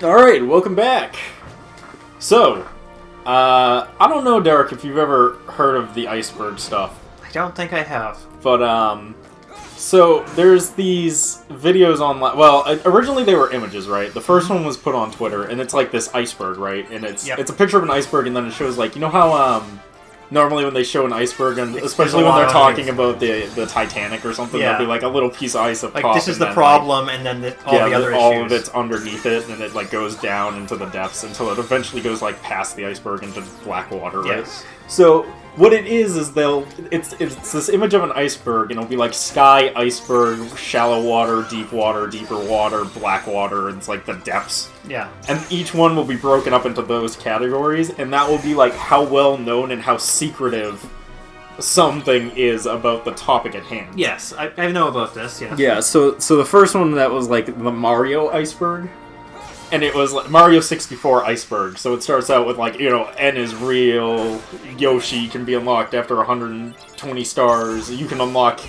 Alright, welcome back. So, I don't know, Derek, if you've ever heard of the Iceberg stuff. I don't think I have. But, so there's these videos online. Well, originally they were images, right? The first one was put on Twitter, and it's like this iceberg, right? And it's a picture of an iceberg, and then it shows, like, you know how, normally when they show an iceberg, and especially when they're talking about the Titanic or something, there'll be like a little piece of ice up top. Like, this is the problem, and then all the other issues. All of it's underneath it, and it like goes down into the depths until it eventually goes like past the iceberg into black water, right? Yes. So what it is it's this image of an iceberg, and it'll be like sky, iceberg, shallow water, deeper water, black water, and it's like the depths. Yeah. And each one will be broken up into those categories, and that will be like how well known and how secretive something is about the topic at hand. Yes, I know about this, yeah. Yeah, so the first one that was like the Mario iceberg, and it was like Mario 64 iceberg. So it starts out with like, you know, N is real, Yoshi can be unlocked after 120 stars, you can unlock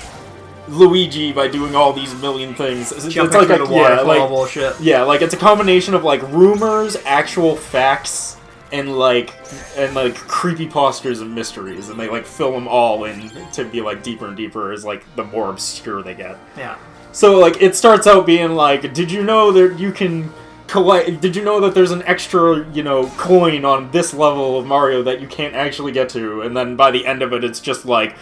Luigi by doing all these million things. It's like the waterfall bullshit. Yeah, like it's a combination of like rumors, actual facts, and like creepypastas and mysteries, and they like fill them all in to be like deeper and deeper as like the more obscure they get. Yeah. So like it starts out being like, did you know that you can collect? Did you know that there's an extra, you know, coin on this level of Mario that you can't actually get to? And then by the end of it, it's just like,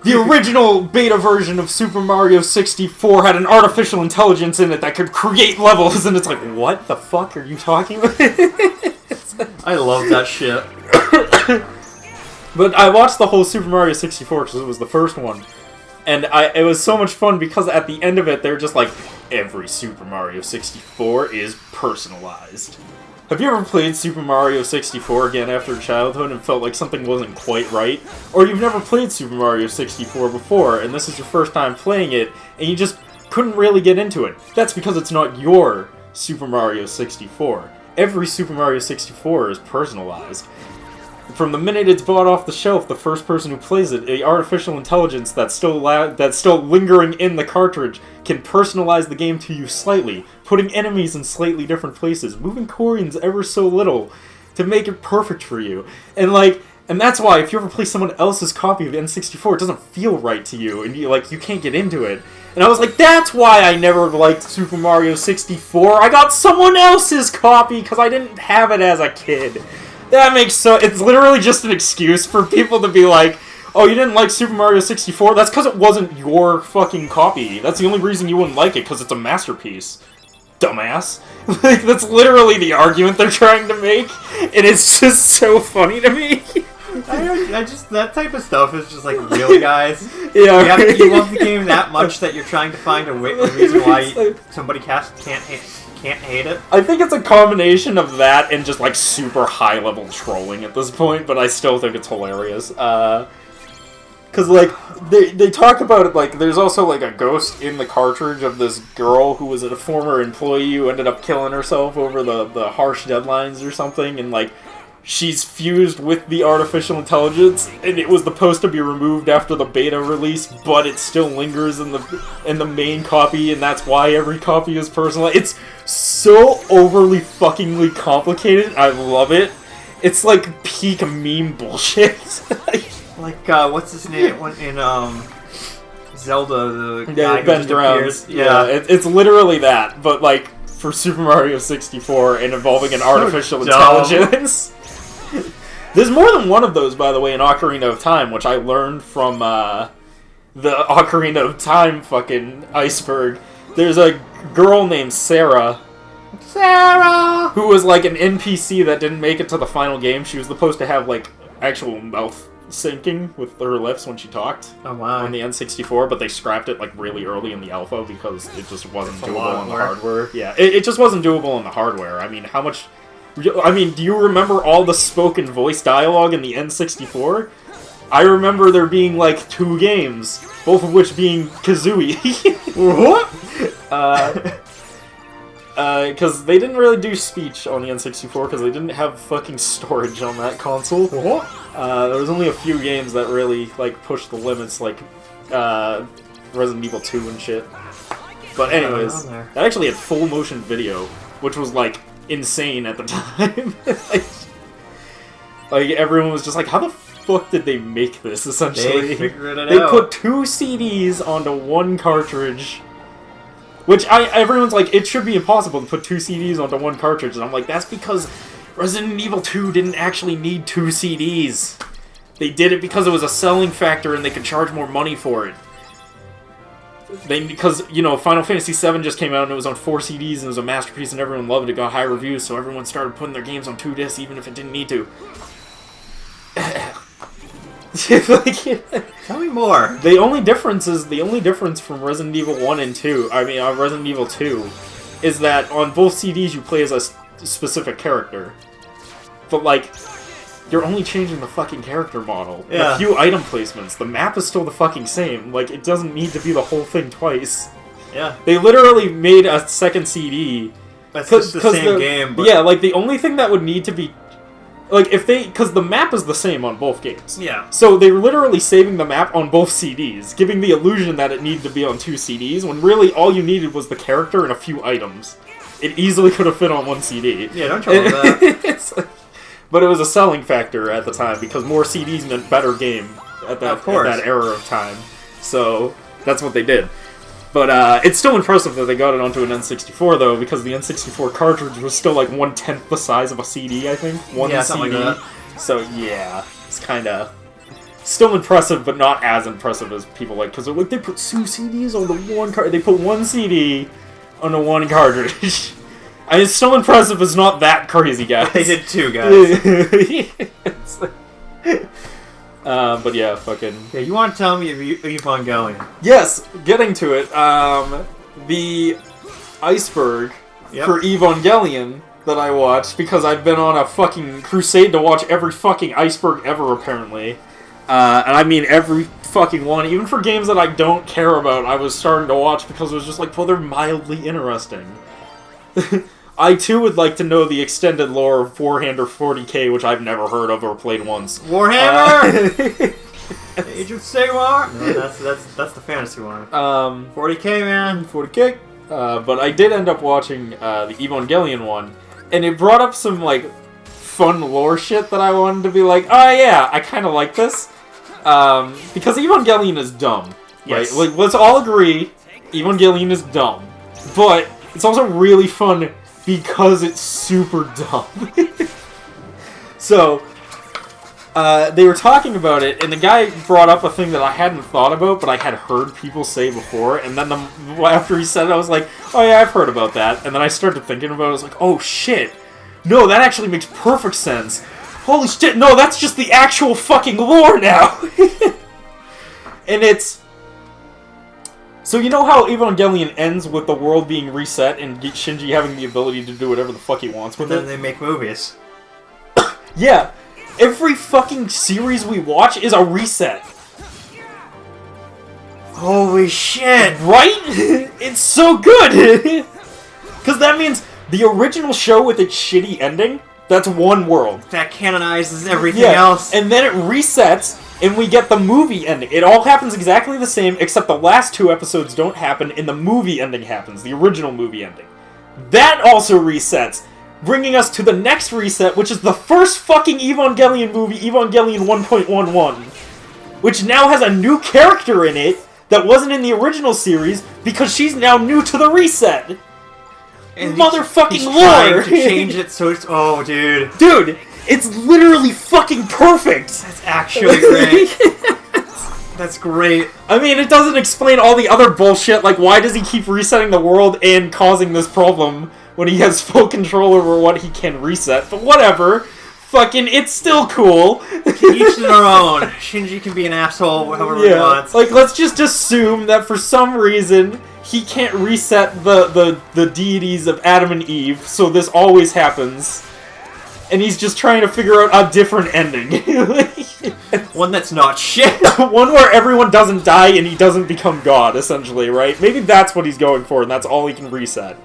the original beta version of Super Mario 64 had an artificial intelligence in it that could create levels, and it's like, what the fuck are you talking about? I love that shit. But I watched the whole Super Mario 64 because it was the first one, and it was so much fun because at the end of it, they're just like, every Super Mario 64 is personalized. Have you ever played Super Mario 64 again after childhood and felt like something wasn't quite right? Or you've never played Super Mario 64 before, and this is your first time playing it, and you just couldn't really get into it? That's because it's not your Super Mario 64. Every Super Mario 64 is personalized. From the minute it's bought off the shelf, the first person who plays it, the artificial intelligence that's still lingering in the cartridge can personalize the game to you slightly, putting enemies in slightly different places, moving coins ever so little to make it perfect for you. And that's why if you ever play someone else's copy of N64, it doesn't feel right to you, and you can't get into it. And I was like, that's why I never liked Super Mario 64. I got someone else's copy because I didn't have it as a kid. That makes so... It's literally just an excuse for people to be like, oh, you didn't like Super Mario 64? That's because it wasn't your fucking copy. That's the only reason you wouldn't like it, because it's a masterpiece. Dumbass. Like, that's literally the argument they're trying to make, and it's just so funny to me. I just... That type of stuff is just like, real guys. Yeah. You love the game that much that you're trying to find a reason why somebody can't hate it. I think it's a combination of that and just like super high level trolling at this point, but I still think it's hilarious. Cause like they talk about it, like there's also like a ghost in the cartridge of this girl who was a former employee who ended up killing herself over the harsh deadlines or something, and like she's fused with the artificial intelligence, and it was supposed to be removed after the beta release, but it still lingers in the main copy, and that's why every copy is personalized. It's so overly fuckingly complicated. I love it. It's like peak meme bullshit. Like what's his name in Zelda, the guy who bends just around. appears. Yeah, it's literally that, but like for Super Mario 64 and involving an artificial intelligence. There's more than one of those, by the way, in Ocarina of Time, which I learned from the Ocarina of Time fucking iceberg. There's a girl named Sarah, who was like an NPC that didn't make it to the final game. She was supposed to have like actual mouth syncing with her lips when she talked on the N64, but they scrapped it like really early in the alpha because it just wasn't doable on the hardware. Yeah, it just wasn't doable on the hardware. I mean, do you remember all the spoken voice dialogue in the N64? I remember there being like 2 games, both of which being Kazooie. What? Because they didn't really do speech on the N64 because they didn't have fucking storage on that console. What? There was only a few games that really like pushed the limits, like Resident Evil 2 and shit. But anyways, that actually had full motion video which was, like, insane at the time. like, everyone was just like, how the fuck did they make this, essentially? They figured it They out. put 2 CDs onto 1 cartridge. Which, everyone's like, it should be impossible to put 2 CDs onto 1 cartridge. And I'm like, that's because Resident Evil 2 didn't actually need 2 CDs. They did it because it was a selling factor and they could charge more money for it. Because, you know, Final Fantasy VII just came out and it was on 4 CDs and it was a masterpiece and everyone loved it. It got high reviews, so everyone started putting their games on 2 discs even if it didn't need to. Tell me more. The only difference from Resident Evil 1 and 2, Resident Evil 2, is that on both CDs you play as a specific character. But, like, you're only changing the fucking character model. Yeah. A few item placements. The map is still the fucking same. Like, it doesn't need to be the whole thing twice. Yeah. They literally made a second CD. That's just the same game. But... Yeah, like, the only thing that would need to be... Like, if they... Because the map is the same on both games. Yeah. So they were literally saving the map on both CDs, giving the illusion that it needed to be on 2 CDs, when really all you needed was the character and a few items. It easily could have fit on 1 CD. Yeah, don't trouble that. It's like, but it was a selling factor at the time, because more CDs meant better game at that era of time. So, that's what they did. But it's still impressive that they got it onto an N64, though, because the N64 cartridge was still like 1/10 the size of a CD, I think. One yeah, CD. something like that. So, yeah, it's kind of... Still impressive, but not as impressive as people like, because like, they put 2 CDs on the 1 card. They put 1 CD on the 1 cartridge. I mean, it's still impressive, it's not that crazy, guys. They did 2, guys. But yeah, fucking... Yeah, you want to tell me if Evangelion? Yes, getting to it. The Iceberg for Evangelion that I watched, because I've been on a fucking crusade to watch every fucking Iceberg ever, apparently. And I mean every fucking one. Even for games that I don't care about, I was starting to watch because it was just like, well, they're mildly interesting. I too would like to know the extended lore of Warhammer 40k, which I've never heard of or played once. Warhammer! Age of Sigmar? No, that's the fantasy one. 40k, man. 40k. But I did end up watching the Evangelion one, and it brought up some like fun lore shit that I wanted to be like, oh yeah, I kind of like this. Because Evangelion is dumb, right? Yes. Like, let's all agree, Evangelion is dumb. But it's also really fun because it's super dumb. So, they were talking about it, and the guy brought up a thing that I hadn't thought about, but I had heard people say before, and then after he said it, I was like, oh yeah, I've heard about that. And then I started thinking about it, I was like, oh shit, no, that actually makes perfect sense. Holy shit, no, that's just the actual fucking lore now! And it's... So you know how Evangelion ends with the world being reset and Shinji having the ability to do whatever the fuck he wants with it? Then they make movies. Yeah. Every fucking series we watch is a reset. Holy shit! Right? It's so good! Because that means the original show with its shitty ending, that's one world. That canonizes everything else. And then it resets, and we get the movie ending. It all happens exactly the same, except the last 2 episodes don't happen, and the movie ending happens, the original movie ending. That also resets, bringing us to the next reset, which is the first fucking Evangelion movie, Evangelion 1.11, which now has a new character in it that wasn't in the original series, because she's now new to the reset. And motherfucking he's lore! Trying to change it so it's... Oh, dude. Dude, it's literally fucking perfect! That's actually great. That's great. I mean, it doesn't explain all the other bullshit, like why does he keep resetting the world and causing this problem when he has full control over what he can reset, but whatever. Fucking, it's still cool. Each their own. Shinji can be an asshole however he wants. Like, let's just assume that for some reason he can't reset the deities of Adam and Eve, so this always happens. And he's just trying to figure out a different ending. One that's not shit. One where everyone doesn't die and he doesn't become God, essentially, right? Maybe that's what he's going for, and that's all he can reset.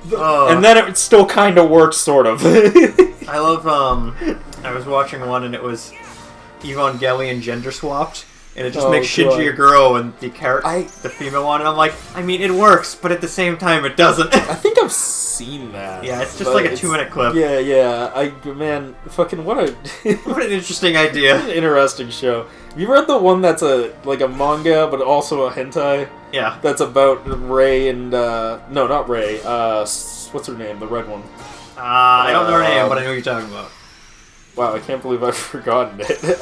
And then it still kind of works, sort of. I love, I was watching one and it was Evangelion gender swapped. and it just makes Shinji a girl and the female one. And I'm like, I mean, it works, but at the same time, it doesn't. I think I've seen that. Yeah, it's just like a 2-minute clip. Yeah. Man, fucking what a what an interesting idea. Interesting show. Have you read the one that's a manga, but also a hentai? Yeah. That's about Rei and no, not Rei. What's her name? The red one. I don't know her name, but I know what you're talking about. Wow, I can't believe I've forgotten it.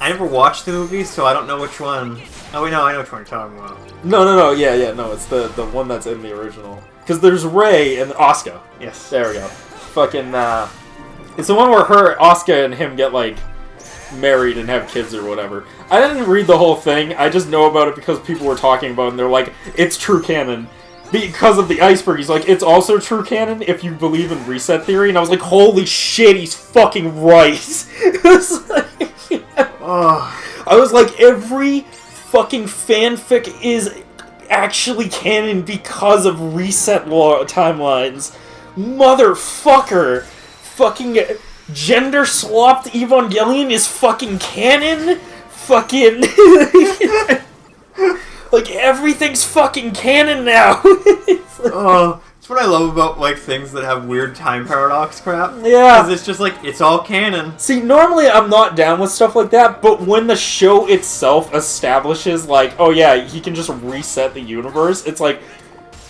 I never watched the movie, so I don't know which one. Oh wait, no, I know which one you're talking about. No, yeah, no, it's the one that's in the original. Because there's Rei and Asuka. Yes. There we go. Fucking, it's the one where Asuka and him get, like, married and have kids or whatever. I didn't read the whole thing, I just know about it because people were talking about it and they're like, it's true canon. Because of the Iceberg, he's like, it's also true canon if you believe in reset theory, and I was like, holy shit, he's fucking right. I was like, every fucking fanfic is actually canon because of reset timelines. Motherfucker! Fucking gender-swapped Evangelion is fucking canon? Fucking... Like, everything's fucking canon now! It's what I love about, like, things that have weird time paradox crap. Yeah. Because it's just like, it's all canon. See, normally I'm not down with stuff like that, but when the show itself establishes, like, oh yeah, he can just reset the universe, it's like,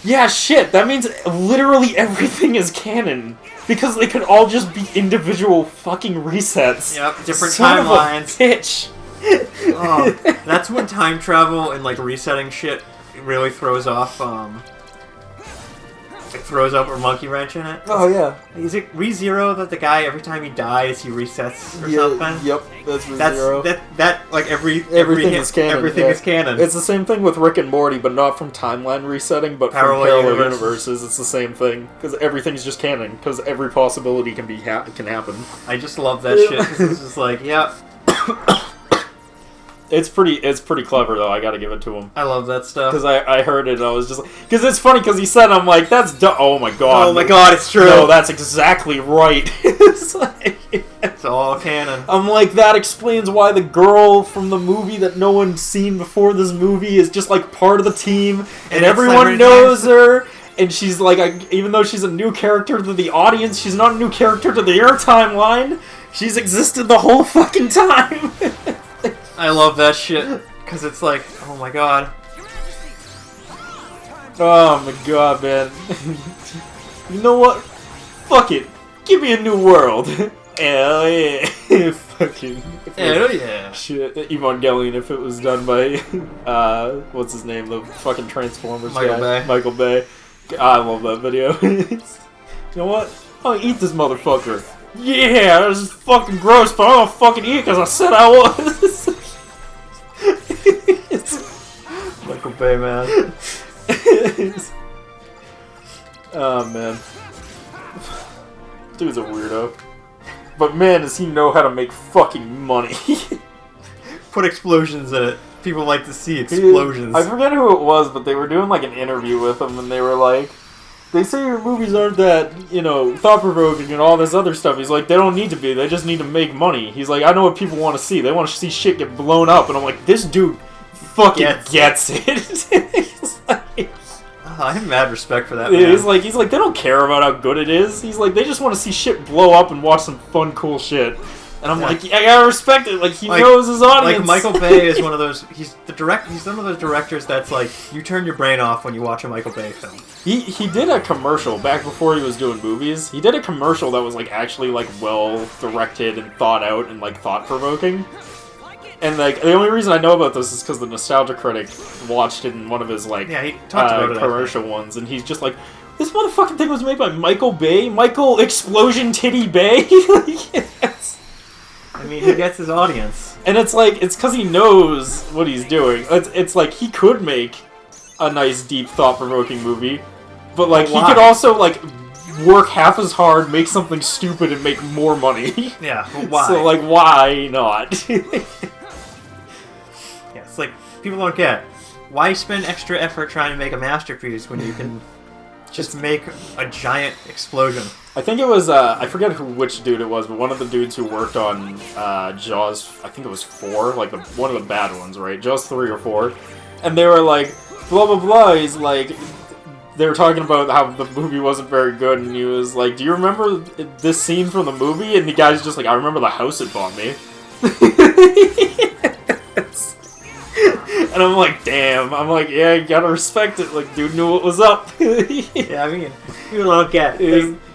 yeah, shit, that means literally everything is canon. Because they could all just be individual fucking resets. Yep, different Son timelines. Of a bitch. That's when time travel and, like, resetting shit really throws off, it throws up a monkey wrench in it. Oh, yeah. Is it ReZero that the guy, every time he dies, he resets or something? Yep, that's ReZero. That like, everything is canon. Everything is canon. It's the same thing with Rick and Morty, but not from timeline resetting, but from parallel universes. It's the same thing. Because everything's just canon. Because every possibility can happen. I just love that shit. Cause it's just like, yeah. It's pretty clever, though. I gotta give it to him. I love that stuff. Because I heard it and I was just like... Because it's funny because he said, I'm like, that's oh my god. Oh my god, it's true. No, that's exactly right. It's like... It's all canon. I'm like, that explains why the girl from the movie that no one's seen before this movie is just, like, part of the team. And everyone knows her. And she's like, even though she's a new character to the audience, she's not a new character to their timeline. She's existed the whole fucking time. I love that shit, because it's like, oh my god. Oh my god, man. You know what? Fuck it. Give me a new world. Hell yeah. Fucking. Hell yeah. Shit, Evangelion, if it was done by, what's his name? The fucking Transformers Michael guy. Bay. Michael Bay. I love that video. You know what? I'll eat this motherfucker. Yeah, this is fucking gross, but I'm gonna fucking eat it because I said I was. Michael Bay, man. Oh, man. Dude's a weirdo. But man, does he know how to make fucking money. Put explosions in it. People like to see explosions. I forget who it was, but they were doing like an interview with him, and they were like, they say your movies aren't that, you know, thought-provoking and all this other stuff. He's like, they don't need to be. They just need to make money. He's like, I know what people want to see. They want to see shit get blown up. And I'm like, this dude fucking gets it. He's like, I have mad respect for that, man. He's like, they don't care about how good it is. He's like, they just want to see shit blow up and watch some fun, cool shit. And I'm like, I gotta respect it. Like, he knows his audience. Like, Michael Bay is one of those. He's one of those directors that's like, you turn your brain off when you watch a Michael Bay film. He did a commercial back before he was doing movies. He did a commercial that was like actually like well directed and thought out and like thought provoking. And like the only reason I know about this is because the Nostalgia Critic watched it in one of his like he talked about commercial ones, and he's just like, this motherfucking thing was made by Michael Bay, Michael Explosion Titty Bay. Yes. I mean, he gets his audience. And it's like, it's because he knows what he's doing. It's like, he could make a nice, deep, thought-provoking movie, but like, he could also like work half as hard, make something stupid, and make more money. Yeah, but why? So like, why not? Yeah, it's like, people don't get, why spend extra effort trying to make a masterpiece when you can Just make a giant explosion. I think it was, I forget which dude it was, but one of the dudes who worked on Jaws, I think it was 4, like one of the bad ones, right? Jaws 3 or 4. And they were like, blah, blah, blah. He's like, they were talking about how the movie wasn't very good, and he was like, do you remember this scene from the movie? And the guy's just like, I remember the house it bought me. And I'm like, damn. I'm like, yeah, you gotta respect it. Like, dude knew what was up. Yeah, I mean, you don't get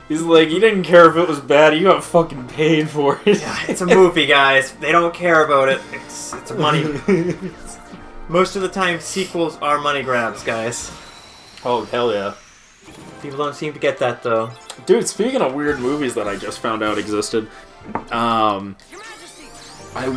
He's like, he didn't care if it was bad. He got fucking paid for it. Yeah, it's a movie, guys. They don't care about it. It's money. Most of the time, sequels are money grabs, guys. Oh, hell yeah. People don't seem to get that, though. Dude, speaking of weird movies that I just found out existed, I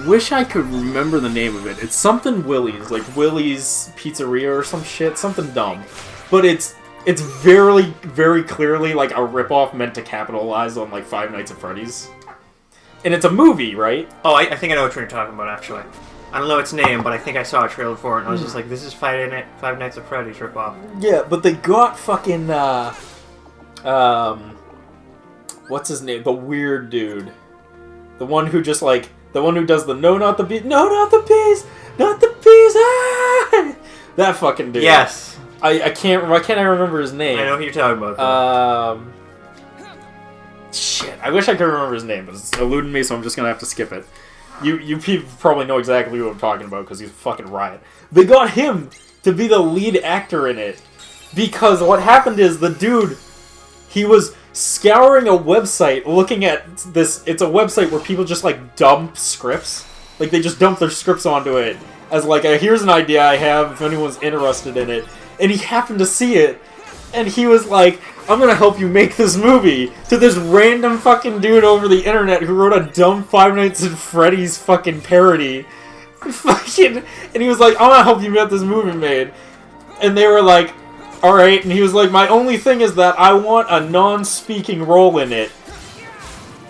wish I could remember the name of it. It's something Willie's, like Willie's Pizzeria or some shit, something dumb. But it's very, very clearly like a ripoff meant to capitalize on like Five Nights at Freddy's. And it's a movie, right? Oh, I think I know what you're talking about, actually. I don't know its name, but I think I saw a trailer for it, and I was just like, this is Five Nights at Freddy's ripoff. Yeah, but they got fucking, what's his name? The weird dude. The one who just like, the one who does the no, not the bees, no, not the bees, not the bees, ah! That fucking dude. Yes. I can't remember his name. I know who you're talking about. Shit, I wish I could remember his name, but it's eluding me, so I'm just gonna have to skip it. You people probably know exactly what I'm talking about, because he's a fucking riot. They got him to be the lead actor in it, because what happened is the dude, he was scouring a website looking at this. It's a website where people just like dump scripts. Like they just dump their scripts onto it as like here's an idea I have if anyone's interested in it. And he happened to see it, and he was like, I'm gonna help you make this movie, to this random fucking dude over the internet who wrote a dumb Five Nights at Freddy's fucking parody. Fucking, and he was like, I'm gonna help you get this movie made. And they were like, alright, and he was like, my only thing is that I want a non-speaking role in it.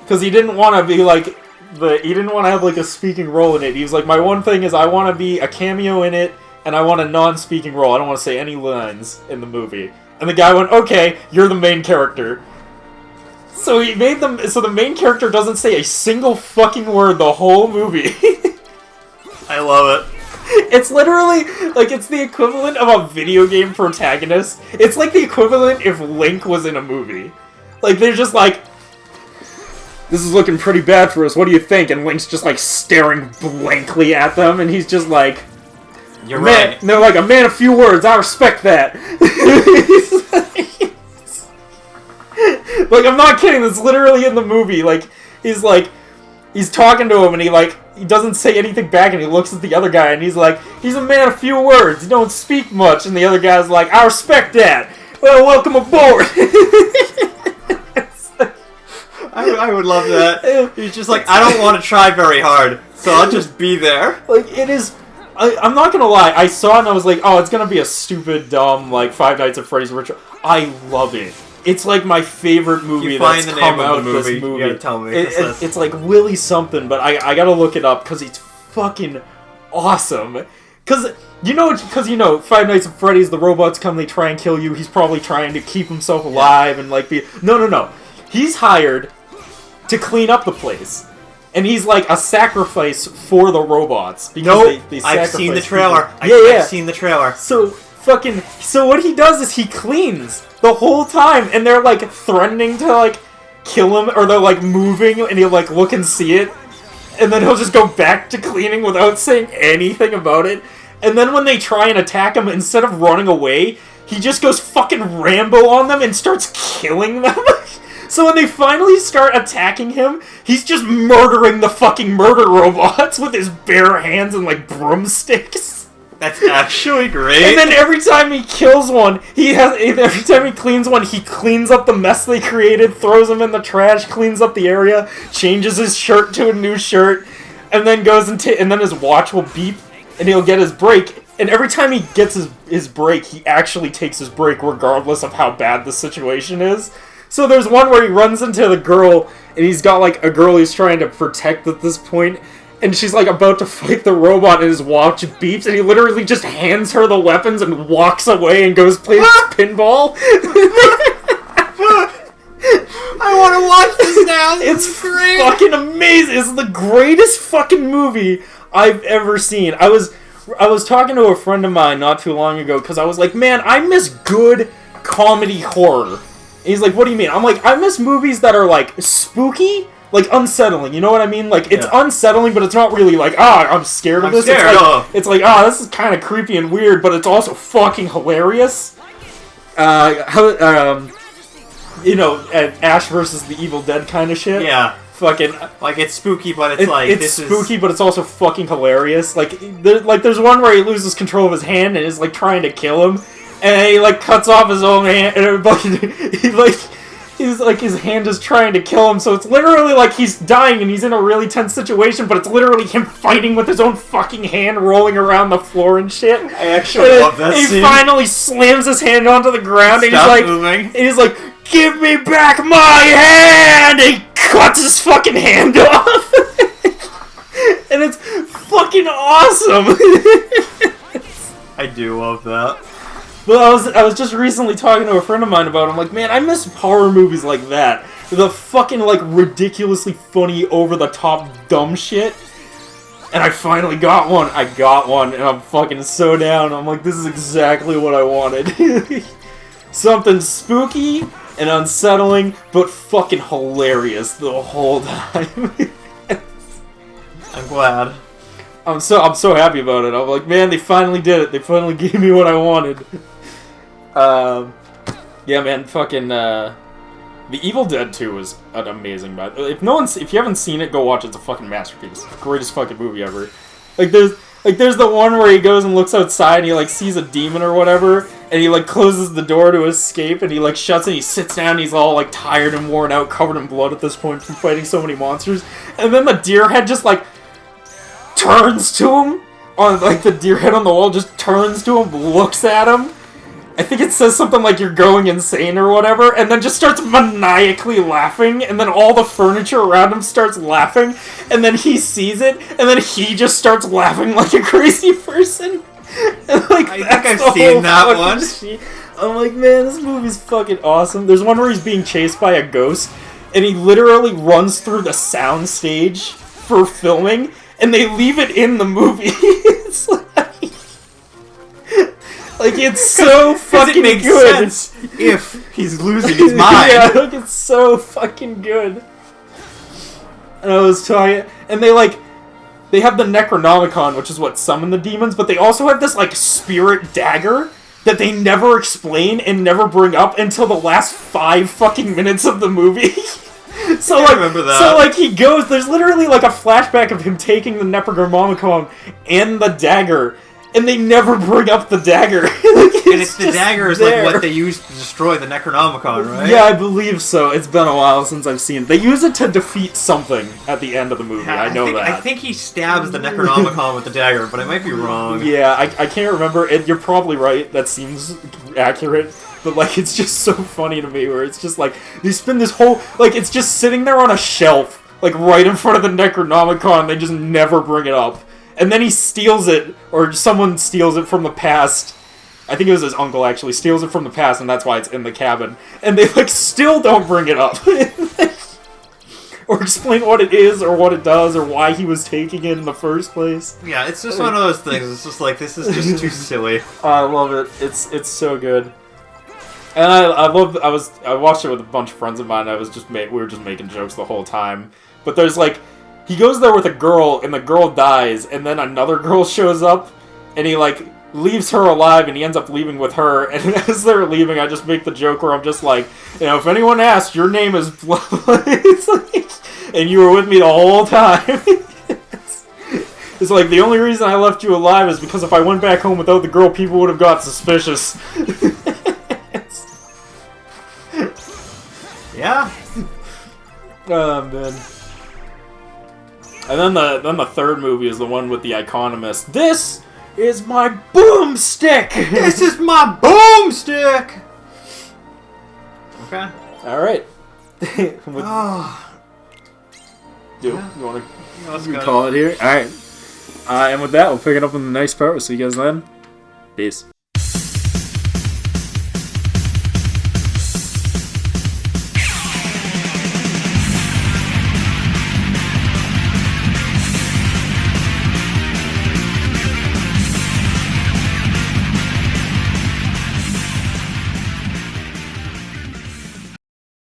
Because he didn't want to be like, he didn't want to have like a speaking role in it. He was like, my one thing is I want to be a cameo in it, and I want a non-speaking role. I don't want to say any lines in the movie. And the guy went, okay, you're the main character. So he made them, so the main character doesn't say a single fucking word the whole movie. I love it. It's literally, like, it's the equivalent of a video game protagonist. It's like the equivalent if Link was in a movie. Like, they're just like, this is looking pretty bad for us, what do you think? And Link's just, like, staring blankly at them, and he's just like, you're right. And they're like, a man of few words, I respect that. Like, I'm not kidding, that's literally in the movie. Like, he's talking to him, and he doesn't say anything back, and he looks at the other guy, and he's like, he's a man of few words, he don't speak much, and the other guy's like, I respect that. Well, welcome aboard. I would love that. He's just like, I don't want to try very hard, so I'll just be there. Like, it is... I'm not gonna lie, I saw it and I was like, oh, it's gonna be a stupid, dumb, like, Five Nights at Freddy's ritual. I love it. It's like my favorite movie that's come out of this movie. You gotta tell me. It's like Willy something, but I gotta look it up because it's fucking awesome. Because, you know, Five Nights at Freddy's, the robots come, they try and kill you, he's probably trying to keep himself alive and, like, be... No. He's hired to clean up the place. And he's like a sacrifice for the robots. Because they I've seen the trailer. Yeah. I've seen the trailer. So what he does is he cleans the whole time, and they're like threatening to like kill him, or they're like moving, and he'll like look and see it, and then he'll just go back to cleaning without saying anything about it. And then when they try and attack him, instead of running away, he just goes fucking Rambo on them and starts killing them. So when they finally start attacking him, he's just murdering the fucking murder robots with his bare hands and, like, broomsticks. That's actually great. And then every time he kills one, every time he cleans one, he cleans up the mess they created, throws them in the trash, cleans up the area, changes his shirt to a new shirt, and then goes and then his watch will beep, and he'll get his break. And every time he gets his break, he actually takes his break regardless of how bad the situation is. So there's one where he runs into the girl, and he's got, like, a girl he's trying to protect at this point, and she's like about to fight the robot, and his watch beeps, and he literally just hands her the weapons and walks away and goes play pinball. I want to watch this now. It's great. Fucking amazing. It's the greatest fucking movie I've ever seen. I was talking to a friend of mine not too long ago because I was like, man, I miss good comedy horror. And he's like, what do you mean? I'm like, I miss movies that are like spooky, like unsettling. You know what I mean? Like it's unsettling, but it's not really like, I'm scared of this. It's like, this is kind of creepy and weird, but it's also fucking hilarious. You know, Ash versus the Evil Dead kind of shit. Yeah. Fucking like it's spooky, but it's spooky, but it's also fucking hilarious. Like there's one where he loses control of his hand and is like trying to kill him, and he like cuts off his own hand, and he's like his hand is trying to kill him. So it's literally like he's dying and he's in a really tense situation, but it's literally him fighting with his own fucking hand, rolling around the floor and shit. I actually love that scene. He finally slams his hand onto the ground and he's like, give me back my hand! And he cuts his fucking hand off! And it's fucking awesome! I do love that. Well, I was just recently talking to a friend of mine about it. I'm like, man, I miss horror movies like that. The fucking, like, ridiculously funny, over-the-top dumb shit. And I finally got one. I got one, and I'm fucking so down. I'm like, this is exactly what I wanted. Something spooky and unsettling, but fucking hilarious the whole time. I'm glad. I'm so happy about it. I'm like, man, they finally did it. They finally gave me what I wanted. Yeah, man, fucking The Evil Dead 2 is an amazing movie. If you haven't seen it, go watch it. It's a fucking masterpiece. Greatest fucking movie ever. There's the one where he goes and looks outside and he like sees a demon or whatever, and he like closes the door to escape, and he like shuts it and he sits down and he's all like tired and worn out, covered in blood at this point from fighting so many monsters. And then the deer head just like turns to him on like the deer head on the wall just turns to him, looks at him. I think it says something like you're going insane or whatever, and then just starts maniacally laughing, and then all the furniture around him starts laughing, and then he sees it, and then he just starts laughing like a crazy person. And, like, I think I've seen that one. I'm like, man, this movie's fucking awesome. There's one where he's being chased by a ghost, and he literally runs through the sound stage for filming, and they leave it in the movie. It's like it's so fucking it makes good. Sense if he's losing his mind. Yeah, like it's so fucking good. And I was talking, and they have the Necronomicon, which is what summoned the demons, but they also have this like spirit dagger that they never explain and never bring up until the last 5 fucking minutes of the movie. So I remember that. So like he goes, there's literally like a flashback of him taking the Necronomicon and the dagger, and they never bring up the dagger. And it's the dagger is like what they use to destroy the Necronomicon, right? Yeah, I believe so. It's been a while since I've seen it. They use it to defeat something at the end of the movie. I know that. I think he stabs the Necronomicon with the dagger, but I might be wrong. Yeah, I can't remember. You're probably right. That seems accurate. But, like, it's just so funny to me where it's just, like, they spend this whole... Like, it's just sitting there on a shelf, like, right in front of the Necronomicon. They just never bring it up. And then he steals it, or someone steals it from the past. I think it was his uncle, actually, steals it from the past, and that's why it's in the cabin. And they, like, still don't bring it up. Or explain what it is, or what it does, or why he was taking it in the first place. Yeah, it's just one of those things. It's just like, this is just too silly. I love it. It's so good. And I watched it with a bunch of friends of mine. We were just making jokes the whole time. But there's like, he goes there with a girl, and the girl dies, and then another girl shows up, and he like leaves her alive, and he ends up leaving with her. And as they're leaving, I just make the joke where I'm just like, you know, if anyone asks, your name is it's like, and you were with me the whole time. It's like, the only reason I left you alive is because if I went back home without the girl, people would have got suspicious. Yeah. Oh, man. And then the third movie is the one with the Economist. This is my boomstick! This is my boomstick! Okay. Alright. Do Yeah. you want Let's to go. call it here? All right. And with that, we'll pick it up in the next part. We'll see you guys then. Peace.